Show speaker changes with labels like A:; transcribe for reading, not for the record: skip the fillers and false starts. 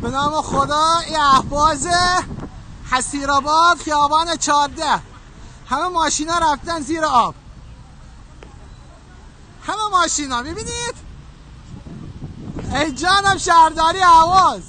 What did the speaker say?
A: به نام خدا. این اهواز حسیرآباد خیابان 14. همه ماشینا رفتن زیر آب، همه ماشینا میبینید؟ ای جانم شهرداری اهواز.